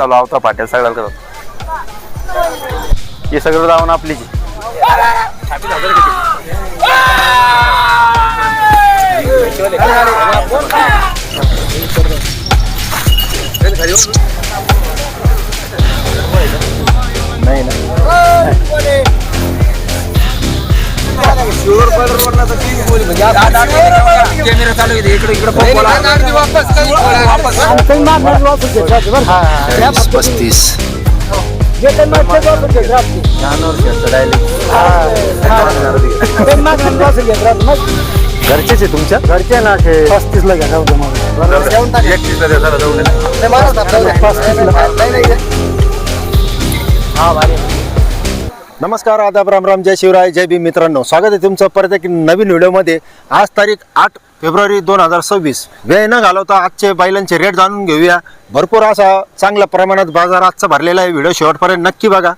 लावता पाट्या सगळ्याला करत हे सगळं जाऊन आपली नाही ना कॅमेरा चालू आहे इकडे इकडे 35 घरचेच आहे तुमच्या घरचे ना 35 ला घ्या. नमस्कार, आदाब, राम जय शिवराय, जय भीम. मित्रांनो, स्वागत आहे तुमचं परत एक नवीन व्हिडिओमध्ये. आज तारीख 8 फेब्रुवारी 2026. वेळ न घालवता आजचे बैलांचे रेट जाणून घेऊया. भरपूर असा चांगल्या प्रमाणात बाजार आजचा भरलेला आहे. व्हिडिओ शेवटपर्यंत नक्की बघा.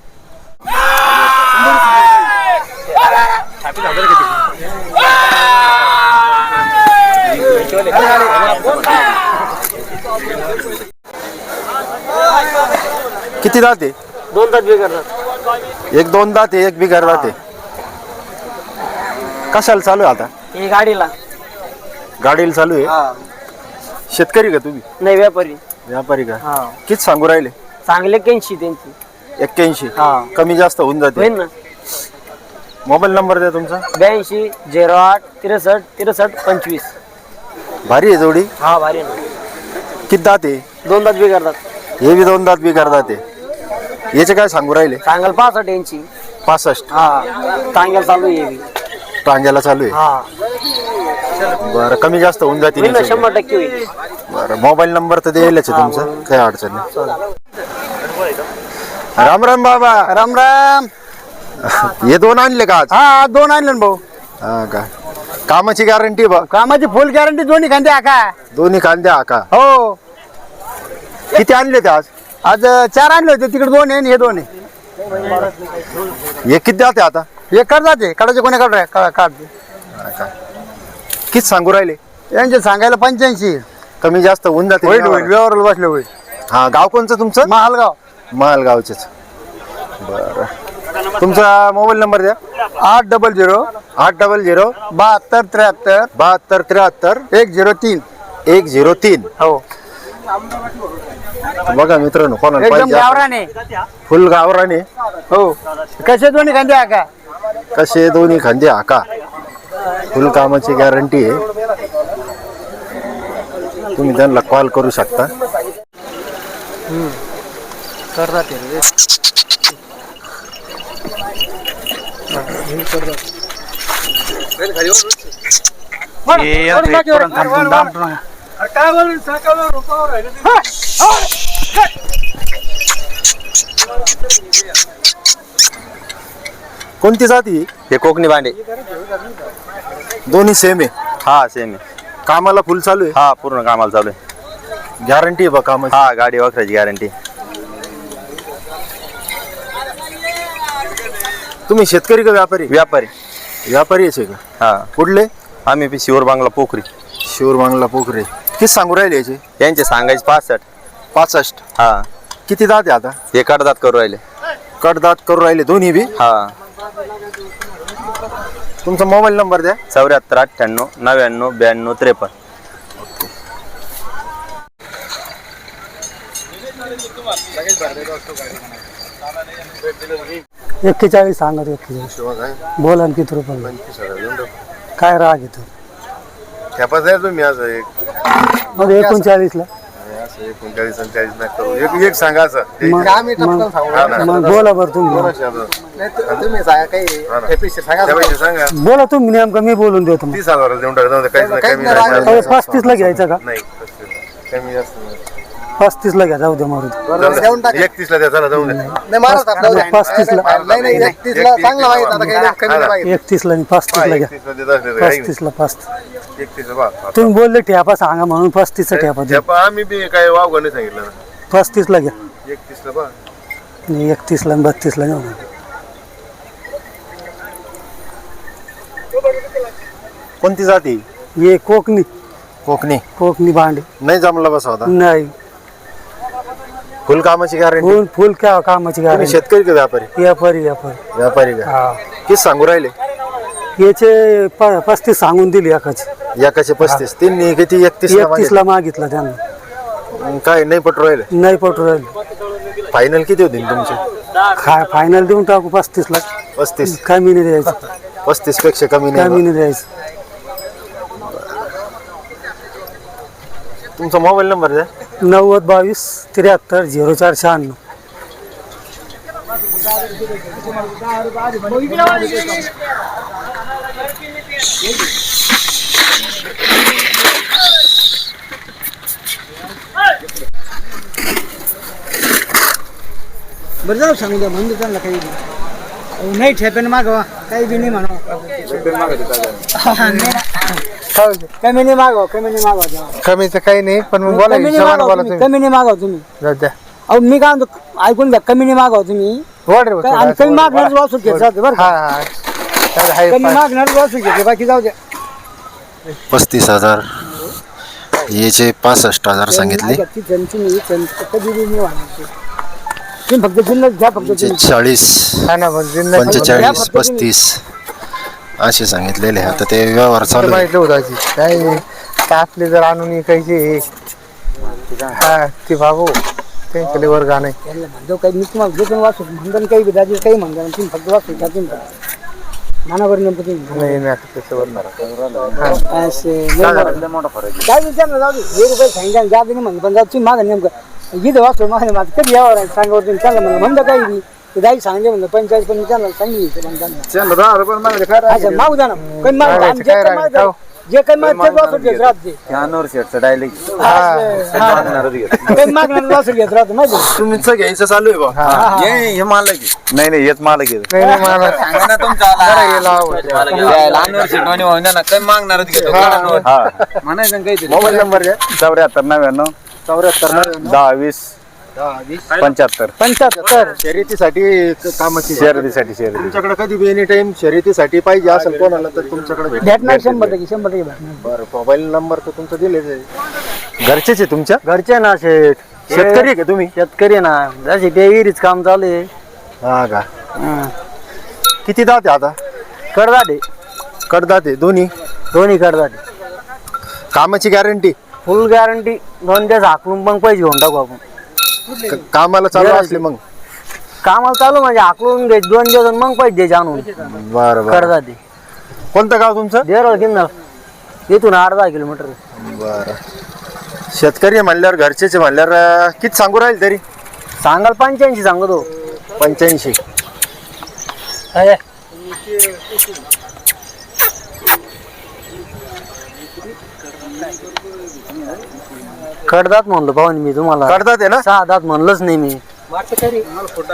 किती जाते? 2 तास बिघडतात. एक 2 दात आहे, एक बिगर जाते. कशाला चालू आहे आता? ही गाडीला गाडीला चालू आहे. शेतकरी का तुम्ही? नाही, व्यापारी. व्यापारी का? किती सांगू राहिले? चांगले 81 त्यांची. 81. कमी जास्त होऊन जाते. होईल ना. मोबाईल नंबर द्या तुमचा. 82 08 63 63 25. भारी आहे जोडी. भारी ना. किती दात आहे? 2 तास बिघडतात. हे बी 2 दात बिगर जाते. याचे काय सांगू राहिले? सांगाल 65 यांची. 65. टांग्याला चालू आहे. टांग्याला चालू आहे. बरं, कमी जास्त होऊन जाते. 100% होईल. बरं, मोबाईल नंबर तर द्यायलाच आहे तुमचा, काही अडचण नाही. राम राम बाबा. राम राम. हे 2 आणले का आज? 2 आणले ना भाऊ. हा का? कामाची गॅरंटी बा? कामाची फुल गॅरंटी. दोन्ही खांदे आका. दोन्ही कांदे आका. हो. किती आणले ते आज? आज 4 आणले होते. तिकडे 2 आहे आणि हे 2 आहे. हे किती जाते आता? हे जाते काढायचे. कोणी काढते? किती सांगू राहिले? यांचे सांगायला 85. कमी जास्त होऊन जाते. होईल होईल. व्यवहाराला बसले होईल. हा, गाव कोणचं तुमचं? महालगाव. महालगावचेच. बरं, तुमचा मोबाईल नंबर द्या. 800 800 72 73 72 73 103. 103. हो. बघा मित्रांनो, कोणाला एकदम पाहिजे? गावराने. फुल गावराने. हो. कसे दोन्ही खांदे आका. कसे दोन्ही खांदे आका. फुल कामाची गॅरंटी आहे. तुम्ही त्यांना कॉल करू शकता. कोणती जाती? हे कोकणी भांडे. दोन्ही सेम आहे. हा, सेम आहे. कामाला फुल चालू आहे. हा, पूर्ण कामाला चालू आहे. गॅरंटी आहे बा कामाची. हा, गाडी वखराची गॅरंटी. तुम्ही शेतकरी का व्यापारी? व्यापारी. व्यापारी आहे का? हा. कुठले? आम्ही शिवर बांगला पोखरी. शिवर बांगला पोखरे. किती सांगू राहिले याचे? यांचे सांगायचे 65. 65. हा. किती दात आहे आता? हे कडदात करू राहिले. कडदात करू राहिले दोन्ही बी. हा. तुमचा मोबाईल नंबर द्या. 74 98 99 92 53. एक्केचाळीस सांगत. 41 बोला ना. किती रुपये? काय राग येतो? तुम्ही आज 39 ला. 39 नाही करू. एक सांगा असं. मग बोला बरं तुम्ही. बोला तुम्ही नेमकं. मी बोलून देतो. 30,000 देऊन टाका. 35 ला घ्यायचं का? नाही, कमी जास्त 35 ला घ्या. जाऊ दे मारू. 31 ला द्या. चला जाऊ दे. 35 ला. 31 ला चांगला माहिती. आता काही कमी नाही. 31 ला आणि 35 ला घ्या. 35 ला 35. 31 बा. तुम्ही बोलले ठेपा सांगा म्हणून 35 चा ठेपा द्या. आम्ही बी काय वाव नाही सांगितलं ना. 35 ला घ्या. 31 ला बा. 31 ला 32 ला घेऊ. कोणती जाती? हे कोकणी कोकणी भांडे नाही जमला बसा होता नाही फुल कामाची गॅरंटी फुल काय कामाची तुम्ही गाडी शेतकरी का व्यापारी व्यापारी व्यापारी का हा किती सांगू राहिले याचे 35 सांगून दिली एकाची एकाशे 35 त्यांनी किती 31 ला मागितला त्यांना काय नाही पटू राहिले नाही पटू राहिले फायनल किती होतील तुमचे फायनल देऊन टाकू 35 ला 35 कमी नाही द्यायचं 35 पेक्षा कमी कमी नाही नाही द्यायचं तुमचा मोबाईल नंबर द्या 90 22 73 04 96 बरं जाऊ सांगू द्या म्हणून त्यांना काही नाही ठेपेन मागवा काही बी नाही म्हणा कमी नाही मागवा कमीचं काही नाही पण मग बोला हिशोबाने बोला तुम्ही कमी नाही मागवा तुम्ही जाऊ द्या अहो मी काय म्हणतो ऐकून घ्या कमी नाही मागवा तुम्ही ऑर्डर आणि कमी मागणार वासू घ्यायचं बरं हा का? हा हाय कमी मागणार वासू घ्यायचे बाकी जाऊ द्या 35,000 याचे 65,000 सांगितले तुम्ही कधी बी नाही वाढणार तुम्ही फक्त जिल्ह्यात घ्या फक्त तुम्ही. 40 हा ना पण जिंदा 45 35 असे सांगितलेले आता ते व्यवहार चालू आहे. माहिती होताची काय आपले जर आणून विकायचे हा ते बाबू त्यांच्याकडे वर्ग नाही त्यांना म्हणतो काही मी तुम्हाला जे पण वाचू म्हणतो काही बी दाजी काही म्हणतो तुम्ही फक्त वाचू घ्या तुम्ही मनावर नेमकं तुम्ही नाही मी आता त्याच्यावर असे काय विचारलं जाऊ दे 1 रुपये सांगितलं जाते नाही म्हणतो पण जाऊ तुम्ही मागा नेमकं इथं वाचतो माझ्या माझं कधी यावर आहे सांगावर तुम्ही त्यांना म्हणलं म्हणतो काही बी ते दाई सांगले म्हणलं 45 पण मी त्यांना सांगितलं अच्छा मागू द्या ना काही मागू द्या. आणि जे काही मागू जे काही मागू तेच वाचून घेत राहते काही मागणार वाचून घेत राहतो माहिती आहे? तुमचं घ्यायचं चालू आहे बा हे मला घे नाही नाही हेच मला घेत नाही नाही मला मोबाईल नंबर द्या 74 99 10 20 75 शर्यतीसाठी कामाची शर्यतीसाठी तुमच्याकडे कधी बी एनी टाइम शर्यतीसाठी पाहिजे असेल कोणाला तर तुमच्याकडे भेटणार 100% भेटणार बरं मोबाईल नंबर तर तुमचा दिलेच आहे घरचेच आहे तुमच्या घरचे ना शेठ शेतकरी आहे का तुम्ही शेतकरी ना जसे ते विहिरीच काम चालू आहे हा का किती दात आहे आता करदाटे कडदात आहे दोन्ही करदाटे कामाची गॅरंटी फुल गॅरंटी 2 दिवस हाकलून मग पैसे घेऊन टाकू आपण कामाला चालू असले मग कामाला चालू म्हणजे हाकलून घ्यायचे 2 दिवस मग पैसे द्यायचे आणून बरं बरं करदाटे कोणतं गाव तुमचं देरळ किन्नर इथून 8-10 किलोमीटर बरं शेतकरी म्हणल्यावर घरचेच आहे म्हणल्यावर किती सांगू राहील तरी सांगाल 85 सांगतो 85 कडदात म्हणलो पाहून मी तुम्हाला कडदात आहे ना 6 दात म्हणलंच नाही मी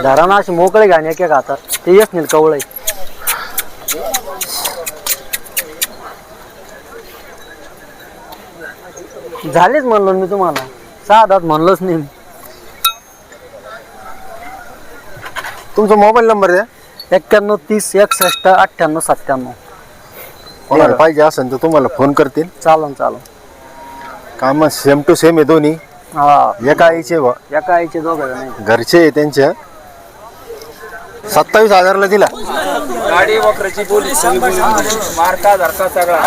धराना असे मोकळे घाणे एक हातात ते येस नाही कवळ झालेच म्हणलो मी तुम्हाला 6 दात म्हणलंच नाही मी तुमचा मोबाईल नंबर द्या 91 30 61 98 97 कोणाला पाहिजे असेल तर तुम्हाला फोन करतील चालन काम सेम टू सेम आहे दोन्ही हा एका आईचे बा एका आईचे दोघं जण आहे. घरचे आहे त्यांच्या 27,000 ला दिला गाडी वक्राची बोली मार्का धरका सगळा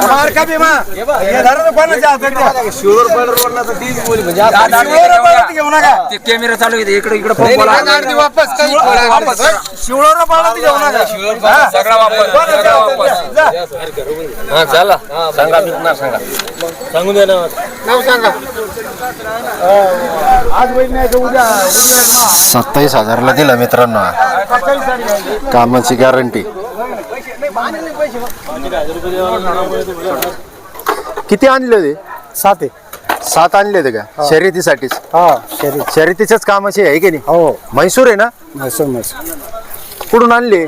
ते कॅमेरा चालू आहे इकडे इकडे फोन बोला सगळा वापर चला सांगा ना सांगा सांगून द्या ना आज महिन्याचं उद्या 27,000 ला दिला मित्रांनो कामाची गॅरंटी किती आणले होते 7 आणले होते का शर्यतीसाठीच शर्यतीच्याच कामाची आहे की नाही हो म्हैसूर आहे ना म्हैसूर कुठून आणले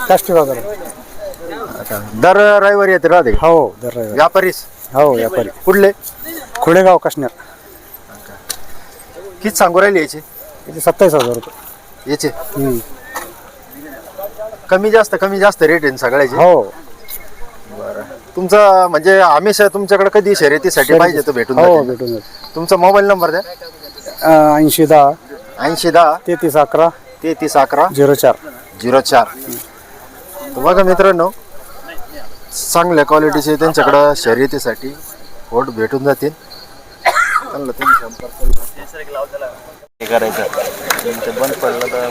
काष्टी बाजार दर रविवारी येते राहते का? हो दर व्यापारीच हो व्यापारी कुठले खुडेगाव कष्णर किती सांगू राहिले याचे 27,000 रुपये याचे कमी जास्त रेट आहे ना सगळ्याचे हो तुमचं म्हणजे हमेशा तुमच्याकडे कधी शर्यतीसाठी पाहिजे तो भेटून हो जातील. भेटून जाईल तुमचा मोबाईल नंबर द्या. 8010 8010 3311 3311 04. 04. तर बघा मित्रांनो, चांगल्या क्वालिटीचे त्यांच्याकडं शर्यतीसाठी होट भेटून जातील. त्यांना तुम्ही संपर्क करू शकता. हे करायचं ते बंद पडलं तर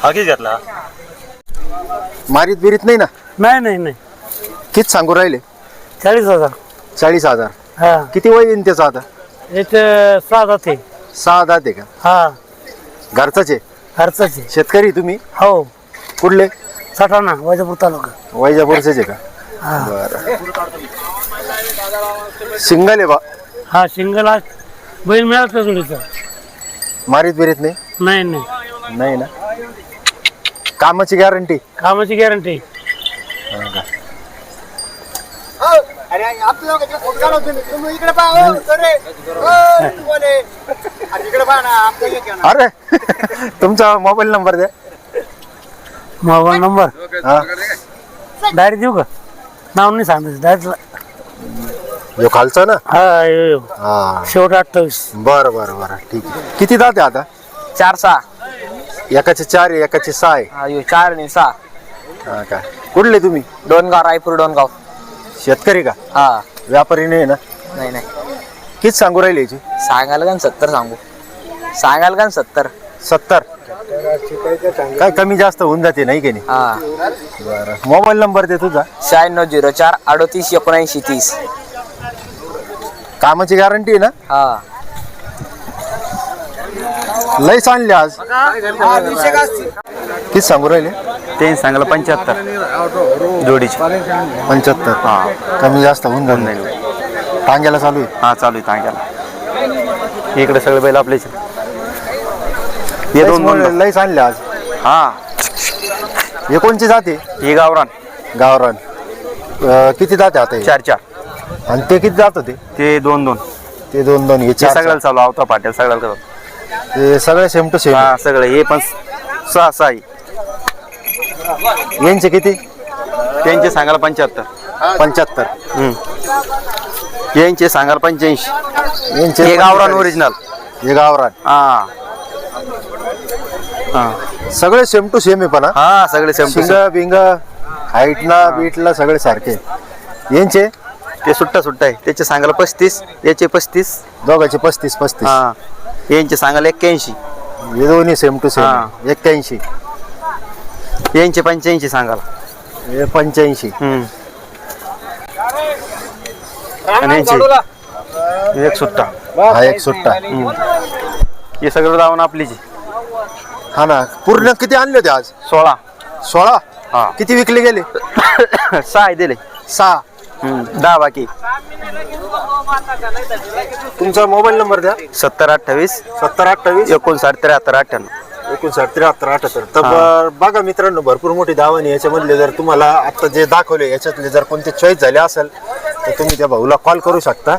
हाकीच घेतला. मारीत बिरीत नाही ना? नाही किती सांगू राहिले? 40,000. 40,000. हा किती वय येईन त्याचं आता? याचे 6 जाते. 6 दात आहे का? हा घरचाच आहे? खर्चाचे. शेतकरी तुम्ही हो कुठले? सटाणा वैजापूर तालुका. वैजापूरचेच आहे का? हा बरं. सिंगल आहे बा? हा सिंगल आज बैल मिळाला का जोडीचा? मारीत बिरीत नाही? नाही नाही ना? कामाची गॅरंटी? कामाची गॅरंटी. अरे आपल्या लोकांचे फोन काढा तुम्ही इकडे पहा हो, अरे हो, बोले. अरे इकडे पहा ना आमचं एक आहे ना. अरे तुमचा मोबाईल नंबर द्या. मोबाईल नंबर हा, डायरेक्ट देऊ का? नाव नाही सांगायचं डायरेक्ट. यो खालचा ना? हा यो हा, शेवट 28. बरं बरं बरं, ठीक आहे. किती दात आहे आता? 4-6. एकाचे 4 आहे, एकाचे 6 आहे. हा 4 आणि 6. हा का? कुठले तुम्ही? डोनगाव, रायपूर डोनगाव. शेतकरी का? हा व्यापारी नाही ना? नाही किती सांगू राहिले याची? सांगायला का 70 सांगू? सांगायला का 70? 70. काय कमी जास्त होऊन जाते नाही की नाही? हा बरं, मोबाईल नंबर दे तुझा. 9604 38 79 30. कामाची गॅरंटी आहे ना? हा लय आणले आज. किती सांगू राहिले? ते सांगायला 75 जोडीची. 75. हा, कमी जास्त होऊन जात नाही. टांग्याला चालू आहे? हा चालू आहे तांग्याला. इकडे सगळे बैल आपलेच. हे लयच दोन दोन लयच आणले आज. हा हे कोणची जाते? हे गावरान गावरान. किती जाते आता हे? 4-4. आणि ते किती जात होते? ते 2-2. ते 2-2. हे हे 4. सगळ्याला चालू आवता पाट्याला सगळ्याला चालू. ते सगळे सेम टू सेम. हा सगळे हे पण 6-6 आहे. यांचे किती? त्यांचे सांगायला 75. 75. यांचे सांगायला 85. यांचे हे गावरान 45. ओरिजिनल. हे गावरान. हा हा सगळे सेम टू सेम आहे पण हा? हा सगळे सेम शिंग बिंग हाईटला बीटला सगळे सारखे. यांचे ते सुट्टा आहे. त्याचे सांगायला 35. याचे 35. दोघांचे 35. हा यांचे सांगायला 81. हे दोन्ही सेम टू हा. सेम. 81. यांचे 85 सांगायला. हे 85. आणि यांचे एक सुट्टा. हा एक सुट्टा. हे सगळं जाऊन आपलीची. हा ना. पूर्ण किती आणले होते आज? 16. 16. हा किती विकले गेले? 6 दिले. 6. 10 बाकी. तुमचा मोबाईल नंबर द्या. 7028 7028 59 73 98. 59 73 78. तर बघा मित्रांनो, भरपूर मोठी दावणी. याच्यामधले जर तुम्हाला आता जे दाखवले याच्यातले जर कोणते चॉईस झाले असेल तर तुम्ही त्या भाऊला कॉल करू शकता.